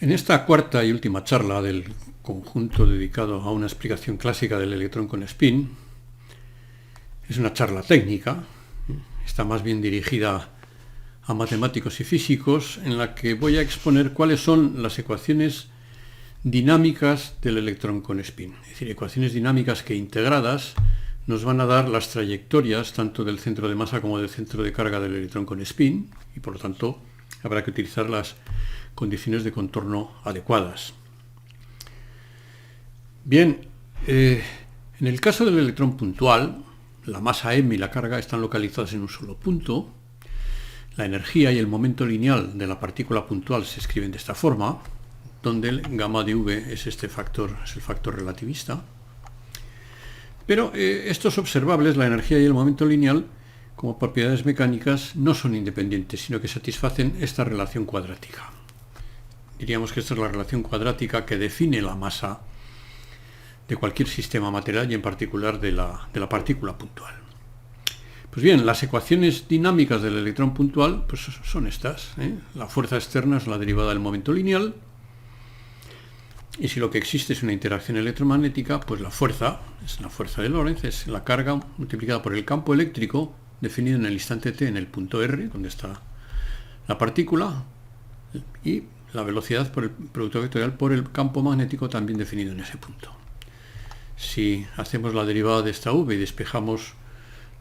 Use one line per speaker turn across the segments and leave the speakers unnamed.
En esta cuarta y última charla del conjunto dedicado a una explicación clásica del electrón con spin, es una charla técnica, está más bien dirigida a matemáticos y físicos, en la que voy a exponer cuáles son las ecuaciones dinámicas del electrón con spin. Es decir, ecuaciones dinámicas que integradas nos van a dar las trayectorias tanto del centro de masa como del centro de carga del electrón con spin, y por lo tanto habrá que utilizar las condiciones de contorno adecuadas. Bien, en el caso del electrón puntual, la masa m y la carga están localizadas en un solo punto. La energía y el momento lineal de la partícula puntual se escriben de esta forma, donde el gamma de v es el factor relativista. Pero estos observables, la energía y el momento lineal, como propiedades mecánicas, no son independientes, sino que satisfacen esta relación cuadrática. Diríamos que esta es la relación cuadrática que define la masa de cualquier sistema material y en particular de la partícula puntual. Pues bien, las ecuaciones dinámicas del electrón puntual pues son estas. La fuerza externa es la derivada del momento lineal, y si lo que existe es una interacción electromagnética, pues la fuerza es la fuerza de Lorentz, es la carga multiplicada por el campo eléctrico definido en el instante t en el punto R, donde está la partícula, y la velocidad por el producto vectorial por el campo magnético también definido en ese punto. Si hacemos la derivada de esta v y despejamos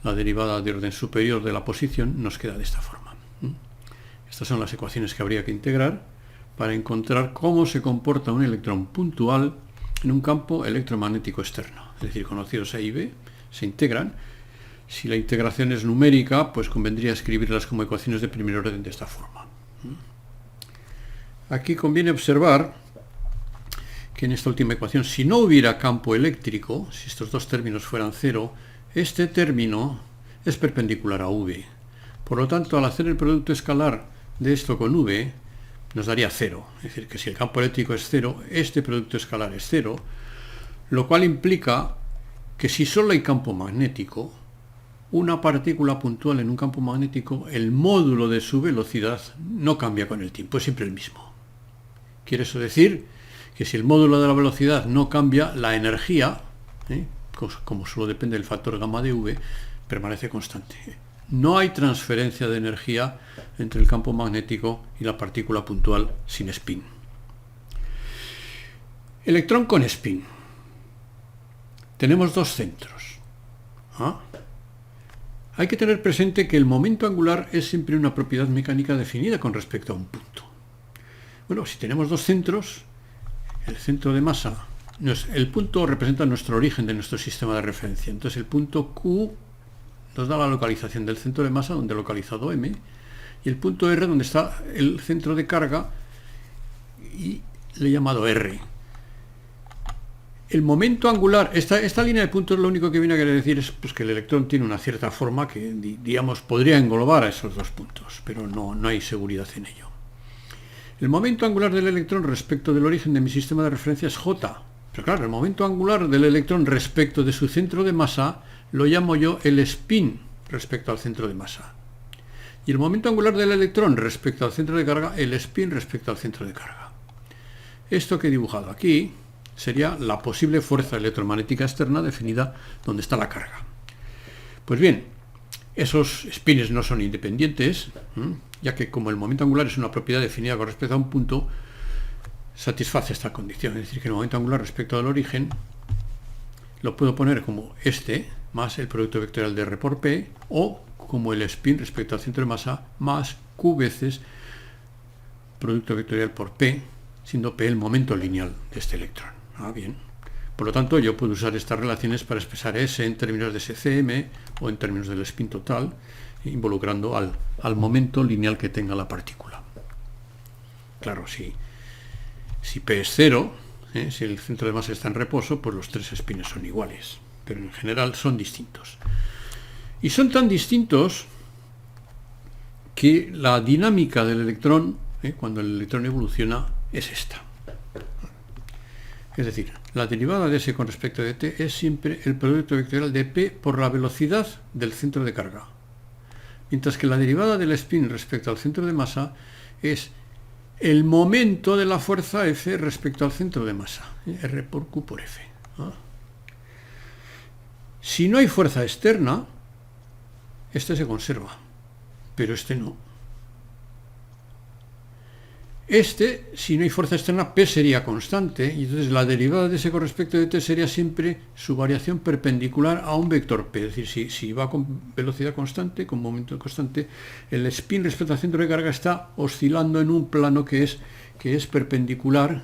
la derivada de orden superior de la posición, nos queda de esta forma. Estas son las ecuaciones que habría que integrar para encontrar cómo se comporta un electrón puntual en un campo electromagnético externo. Es decir, conocidos A y B se integran. Si la integración es numérica, pues convendría escribirlas como ecuaciones de primer orden de esta forma. Aquí conviene observar que en esta última ecuación, si no hubiera campo eléctrico, si estos dos términos fueran cero, este término es perpendicular a V. Por lo tanto, al hacer el producto escalar de esto con V, nos daría cero. Es decir, que si el campo eléctrico es cero, este producto escalar es cero, lo cual implica que si solo hay campo magnético, una partícula puntual en un campo magnético, el módulo de su velocidad no cambia con el tiempo, es siempre el mismo. Quiere eso decir que si el módulo de la velocidad no cambia, la energía, como solo depende del factor gamma de v, permanece constante. No hay transferencia de energía entre el campo magnético y la partícula puntual sin spin. Electrón con spin. Tenemos dos centros. Hay que tener presente que el momento angular es siempre una propiedad mecánica definida con respecto a un punto. Bueno, si tenemos dos centros, el centro de masa, el punto representa nuestro origen de nuestro sistema de referencia. Entonces el punto Q nos da la localización del centro de masa, donde he localizado M, y el punto R, donde está el centro de carga, y le he llamado R. El momento angular, esta línea de puntos lo único que viene a querer decir es pues, que el electrón tiene una cierta forma que, digamos, podría englobar a esos dos puntos, pero no hay seguridad en ello. El momento angular del electrón respecto del origen de mi sistema de referencia es J. Pero claro, el momento angular del electrón respecto de su centro de masa lo llamo yo el spin respecto al centro de masa. Y el momento angular del electrón respecto al centro de carga, el spin respecto al centro de carga. Esto que he dibujado aquí sería la posible fuerza electromagnética externa definida donde está la carga. Pues bien, esos spins no son independientes, ya que como el momento angular es una propiedad definida con respecto a un punto, satisface esta condición. Es decir, que el momento angular respecto al origen lo puedo poner como este, más el producto vectorial de R por P, o como el spin respecto al centro de masa, más Q veces producto vectorial por P, siendo P el momento lineal de este electrón. Bien. Por lo tanto, yo puedo usar estas relaciones para expresar S en términos de SCM o en términos del spin total, involucrando al momento lineal que tenga la partícula. Claro, si P es cero, si el centro de masa está en reposo, pues los tres spins son iguales, pero en general son distintos. Y son tan distintos que la dinámica del electrón, cuando el electrón evoluciona, es esta. Es decir, la derivada de S con respecto de t es siempre el producto vectorial de P por la velocidad del centro de carga. Mientras que la derivada del spin respecto al centro de masa es el momento de la fuerza F respecto al centro de masa, R por Q por F. Si no hay fuerza externa, este se conserva, pero este no. Este, si no hay fuerza externa, P sería constante, y entonces la derivada de ese con respecto de T sería siempre su variación perpendicular a un vector P. Es decir, si va con velocidad constante, con momento constante, el spin respecto al centro de carga está oscilando en un plano que es perpendicular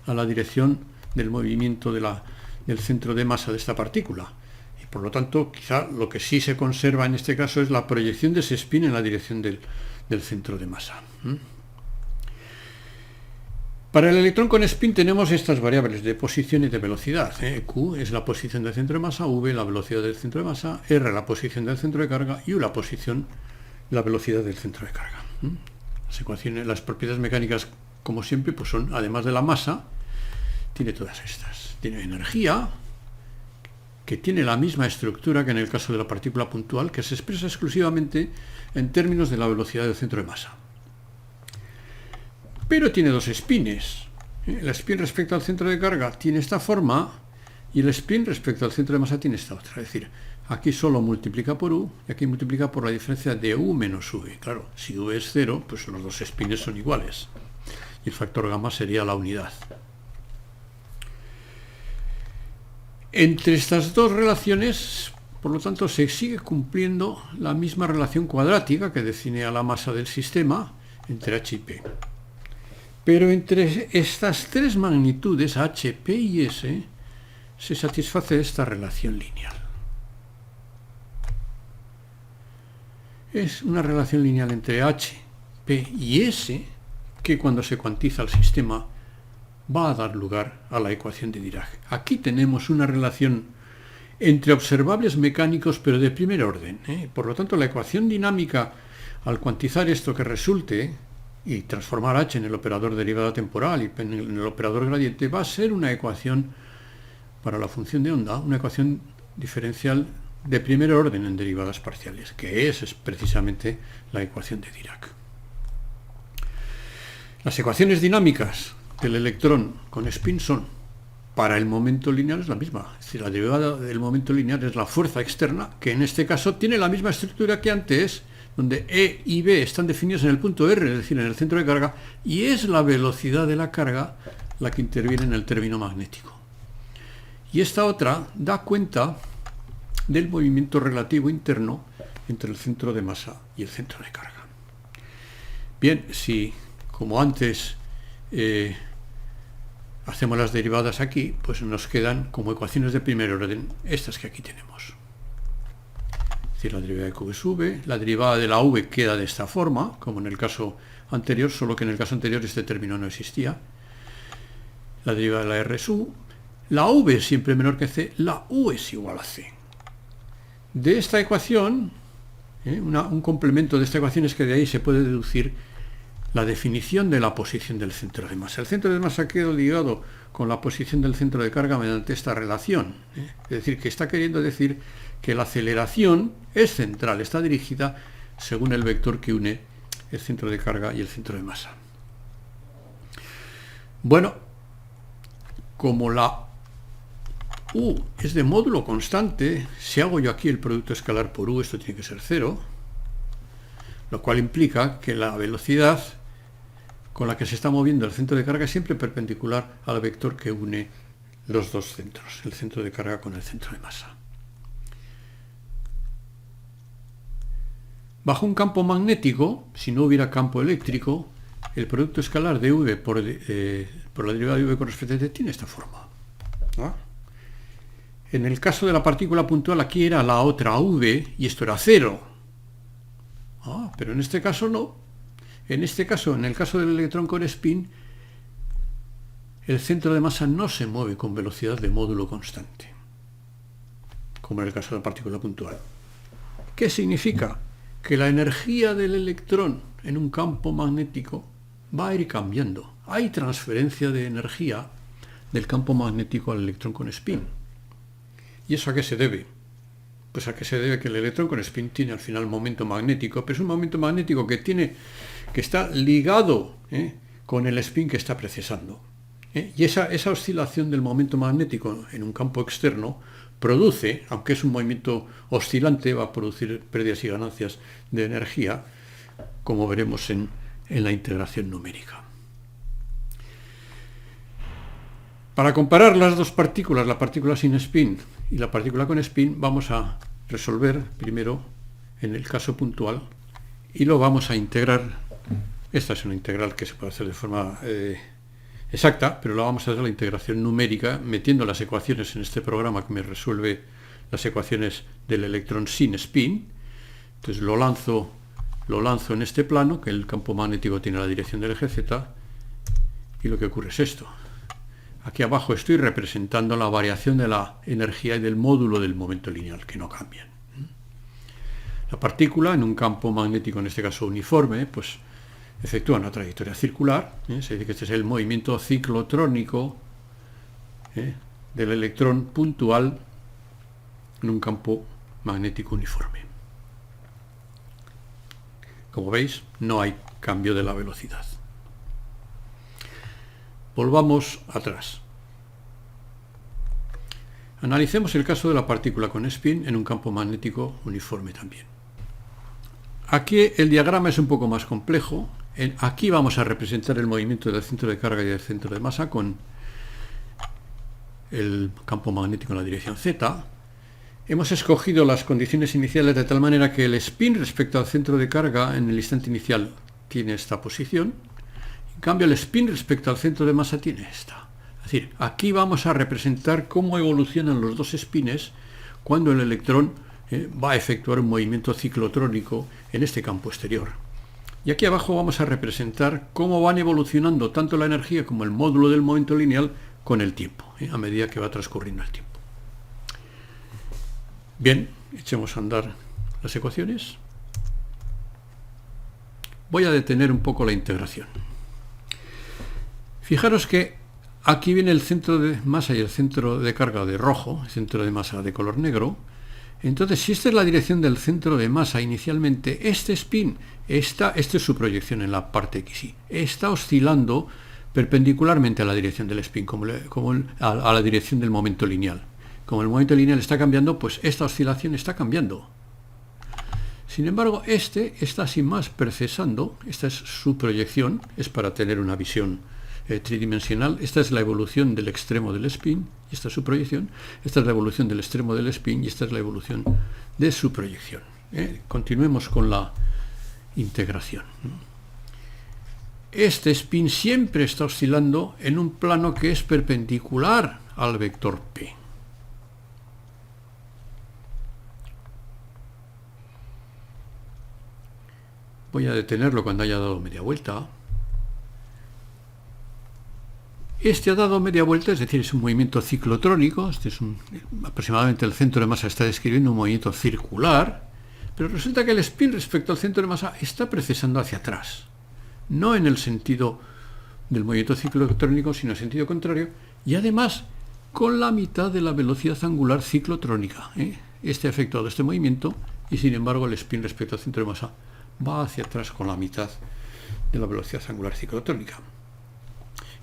a la dirección del movimiento del centro de masa de esta partícula. Y por lo tanto, quizá lo que sí se conserva en este caso es la proyección de ese spin en la dirección del centro de masa. Para el electrón con spin tenemos estas variables de posición y de velocidad. Q es la posición del centro de masa, V la velocidad del centro de masa, R la posición del centro de carga y U la velocidad del centro de carga. Las ecuaciones, las propiedades mecánicas, como siempre, pues son, además de la masa, tiene todas estas. Tiene energía, que tiene la misma estructura que en el caso de la partícula puntual, que se expresa exclusivamente en términos de la velocidad del centro de masa. Pero tiene dos spines. El spin respecto al centro de carga tiene esta forma y el spin respecto al centro de masa tiene esta otra. Es decir, aquí solo multiplica por U y aquí multiplica por la diferencia de U menos V. Claro, si U es 0, pues los dos spines son iguales. Y el factor gamma sería la unidad. Entre estas dos relaciones, por lo tanto, se sigue cumpliendo la misma relación cuadrática que define a la masa del sistema entre H y P. Pero entre estas tres magnitudes, H, P y S, se satisface esta relación lineal. Es una relación lineal entre H, P y S que cuando se cuantiza el sistema va a dar lugar a la ecuación de Dirac. Aquí tenemos una relación entre observables mecánicos pero de primer orden. Por lo tanto, la ecuación dinámica, al cuantizar esto que resulte, y transformar H en el operador derivada temporal y en el operador gradiente, va a ser una ecuación para la función de onda, una ecuación diferencial de primer orden en derivadas parciales, que es precisamente la ecuación de Dirac. Las ecuaciones dinámicas del electrón con spin son, para el momento lineal es la misma, es decir, la derivada del momento lineal es la fuerza externa, que en este caso tiene la misma estructura que antes, donde E y B están definidos en el punto R, es decir, en el centro de carga, y es la velocidad de la carga la que interviene en el término magnético. Y esta otra da cuenta del movimiento relativo interno entre el centro de masa y el centro de carga. Bien, si, como antes, hacemos las derivadas aquí, pues nos quedan como ecuaciones de primer orden estas que aquí tenemos. La derivada de Q es V, la derivada de la V queda de esta forma, como en el caso anterior, solo que en el caso anterior este término no existía. La derivada de la R es U, la V es siempre menor que C, la U es igual a C. De esta ecuación, un complemento de esta ecuación es que de ahí se puede deducir la definición de la posición del centro de masa. El centro de masa queda ligado con la posición del centro de carga mediante esta relación. Es decir, que está queriendo decir que la aceleración es central, está dirigida según el vector que une el centro de carga y el centro de masa. Bueno, como la U es de módulo constante, si hago yo aquí el producto escalar por U, esto tiene que ser 0, lo cual implica que la velocidad con la que se está moviendo el centro de carga es siempre perpendicular al vector que une los dos centros, el centro de carga con el centro de masa. Bajo un campo magnético, si no hubiera campo eléctrico, el producto escalar de V por la derivada de V con respecto a T tiene esta forma. En el caso de la partícula puntual, aquí era la otra V y esto era 0. Pero en este caso no. En este caso, en el caso del electrón con spin, el centro de masa no se mueve con velocidad de módulo constante, como en el caso de la partícula puntual. ¿Qué significa? Que la energía del electrón en un campo magnético va a ir cambiando. Hay transferencia de energía del campo magnético al electrón con spin. ¿Y eso a qué se debe? Pues a qué se debe que el electrón con spin tiene al final momento magnético, pero es un momento magnético que está ligado con el spin que está procesando. Y esa oscilación del momento magnético en un campo externo produce, aunque es un movimiento oscilante, va a producir pérdidas y ganancias de energía, como veremos en la integración numérica. Para comparar las dos partículas, la partícula sin spin y la partícula con spin, vamos a resolver primero en el caso puntual y lo vamos a integrar. Esta es una integral que se puede hacer de forma exacta, pero la vamos a hacer la integración numérica metiendo las ecuaciones en este programa que me resuelve las ecuaciones del electrón sin spin. Entonces lo lanzo en este plano, que el campo magnético tiene la dirección del eje Z, y lo que ocurre es esto. Aquí abajo estoy representando la variación de la energía y del módulo del momento lineal, que no cambian. La partícula en un campo magnético, en este caso uniforme, pues efectúa una trayectoria circular. Se dice que este es el movimiento ciclotrónico del electrón puntual en un campo magnético uniforme. Como veis, no hay cambio de la velocidad. Volvamos atrás. Analicemos el caso de la partícula con spin en un campo magnético uniforme también. Aquí el diagrama es un poco más complejo. Aquí vamos a representar el movimiento del centro de carga y del centro de masa con el campo magnético en la dirección Z. Hemos escogido las condiciones iniciales de tal manera que el spin respecto al centro de carga en el instante inicial tiene esta posición. En cambio, el spin respecto al centro de masa tiene esta. Es decir, aquí vamos a representar cómo evolucionan los dos spines cuando el electrón va a efectuar un movimiento ciclotrónico en este campo exterior. Y aquí abajo vamos a representar cómo van evolucionando tanto la energía como el módulo del momento lineal con el tiempo, a medida que va transcurriendo el tiempo. Bien, echemos a andar las ecuaciones. Voy a detener un poco la integración. Fijaros que aquí viene el centro de masa y el centro de carga de rojo, el centro de masa de color negro. Entonces, si esta es la dirección del centro de masa inicialmente, este spin, esta es su proyección en la parte XY, está oscilando perpendicularmente a la dirección del spin, a la dirección del momento lineal. Como el momento lineal está cambiando, pues esta oscilación está cambiando. Sin embargo, este está sin más precesando, esta es su proyección, es para tener una visión tridimensional. Esta es la evolución del extremo del spin, y esta es su proyección. Esta es la evolución del extremo del spin, y esta es la evolución de su proyección. Continuemos con la integración. Este spin siempre está oscilando en un plano que es perpendicular al vector P. Voy a detenerlo cuando haya dado media vuelta. Este ha dado media vuelta, es decir, es un movimiento ciclotrónico. Aproximadamente el centro de masa está describiendo un movimiento circular, pero resulta que el spin respecto al centro de masa está precesando hacia atrás. No en el sentido del movimiento ciclotrónico, sino en el sentido contrario, y además con la mitad de la velocidad angular ciclotrónica. Este ha efectuado este movimiento y sin embargo el spin respecto al centro de masa va hacia atrás con la mitad de la velocidad angular ciclotrónica.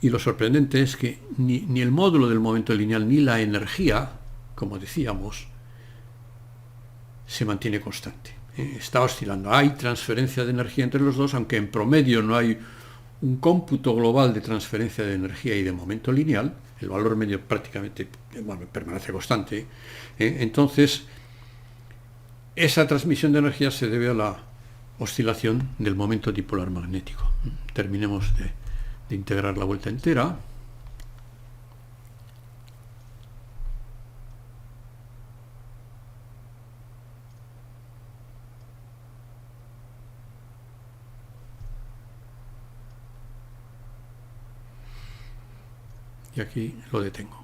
Y lo sorprendente es que ni el módulo del momento lineal ni la energía, como decíamos, se mantiene constante. Está oscilando. Hay transferencia de energía entre los dos, aunque en promedio no hay un cómputo global de transferencia de energía y de momento lineal. El valor medio prácticamente permanece constante. Entonces, esa transmisión de energía se debe a la oscilación del momento dipolar magnético. Terminemos de integrar la vuelta entera. Y aquí lo detengo.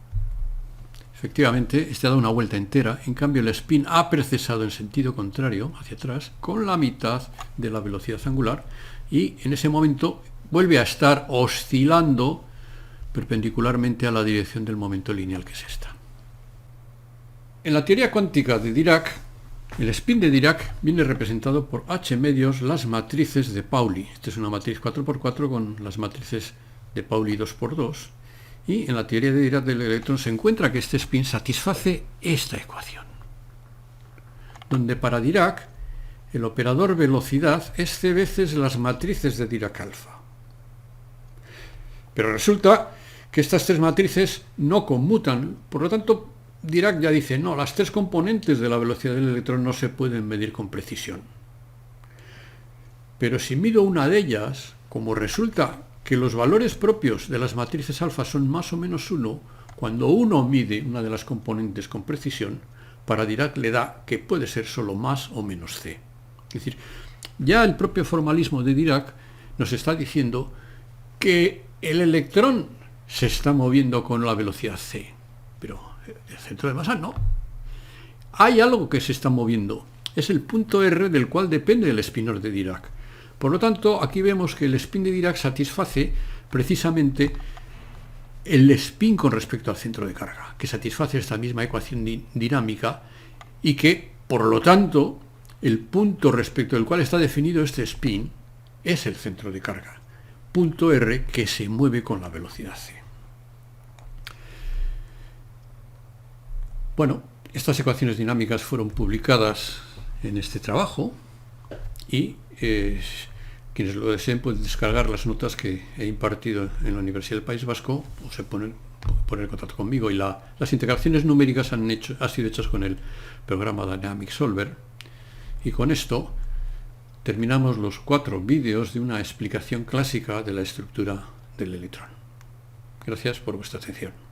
Efectivamente, este ha dado una vuelta entera, en cambio el spin ha precesado en sentido contrario, hacia atrás, con la mitad de la velocidad angular, y en ese momento vuelve a estar oscilando perpendicularmente a la dirección del momento lineal, que es esta. En la teoría cuántica de Dirac El spin de Dirac viene representado por H medios las matrices de Pauli. Esta es una matriz 4x4 con las matrices de Pauli 2x2. Y en la teoría de Dirac del electrón se encuentra que este spin satisface esta ecuación, donde para Dirac el operador velocidad es c veces las matrices de Dirac alfa. Pero resulta que estas tres matrices no conmutan, por lo tanto Dirac ya dice, no, las tres componentes de la velocidad del electrón no se pueden medir con precisión. Pero si mido una de ellas, como resulta que los valores propios de las matrices alfa son más o menos 1, cuando uno mide una de las componentes con precisión, para Dirac le da que puede ser solo más o menos c. Es decir, ya el propio formalismo de Dirac nos está diciendo que el electrón se está moviendo con la velocidad c, pero el centro de masa no. Hay algo que se está moviendo, es el punto R del cual depende el spinor de Dirac. Por lo tanto, aquí vemos que el spin de Dirac satisface precisamente el spin con respecto al centro de carga, que satisface esta misma ecuación dinámica y que, por lo tanto, el punto respecto del cual está definido este spin es el centro de carga, punto R que se mueve con la velocidad c. Bueno, estas ecuaciones dinámicas fueron publicadas en este trabajo y quienes lo deseen pueden descargar las notas que he impartido en la Universidad del País Vasco o se poner en contacto conmigo. Y las integraciones numéricas han sido hechas con el programa Dynamic Solver. Y con esto terminamos los 4 vídeos de una explicación clásica de la estructura del electrón. Gracias por vuestra atención.